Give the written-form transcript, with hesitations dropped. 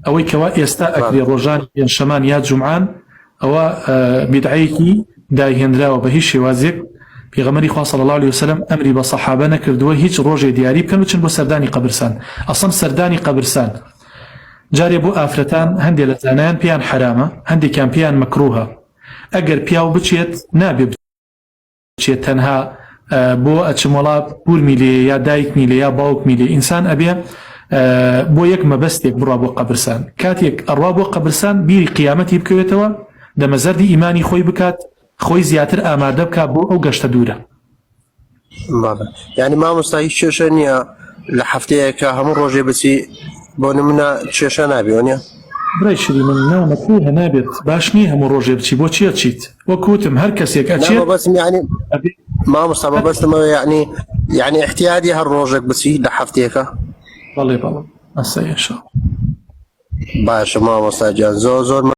ئەوەی کەوا ئێستا ئەکرێ ڕۆژانی پێنجشەمان یا جومعان ئەوە بیدعەیەکی داهێنراوە بە هیچ شێوازێک. پێغەمبەری خوا صلی الله علیه وسلم ئەمری بە سەحابە نەکردووە هیچ ڕۆژێ دیاری بکەن و چن بۆ سەردانی قەبرستان. ئەسڵ سەردانی قەبرستان جارێ بۆ ئافرەتان هەندێک لە زانایان پێیان حرامە، هەندێکیان پێیان مەکروهە. ئەگەر پیاو بچێت نابێ بچێت تەنها بۆ ئەچمەڵا پورمی لێ یا دایکمی لێ یا باوکمی لێ. ئینسان ئەبێ بۆ یەک مەبەستێک بڕوا بۆ قەبرستان. کاتێک ئەڕوا بۆ قەبرستان بیری قیامەتی بکەوێتەوە، دەمەزەردی ئیمانی خۆی بکات، خۆی زیاتر ئامادە بکات بۆ ئەو گەشتە دوورە. یعنی مامۆستا هیچ کێشە نییە لە هەفتەیەکە هەموو ڕۆژێ بچی بۆ نمونە کێشە نابێ وانە؟ برای شری من نامەکروهە نابێت، باش نییە هەموو ڕۆژێ بچی. بۆ چیە چیت؟ وەکوتم هەر کەسێک ئەچێت بەسم یعنی مامۆستا بەبەستمەوە یعنی احتیاجی هەر ڕۆژێک بچی لە هەفتەیەکە؟ بەڵێ بەڵێ ئەسا ئینشاءڵڵا. باشە مامۆستا گیان، زۆر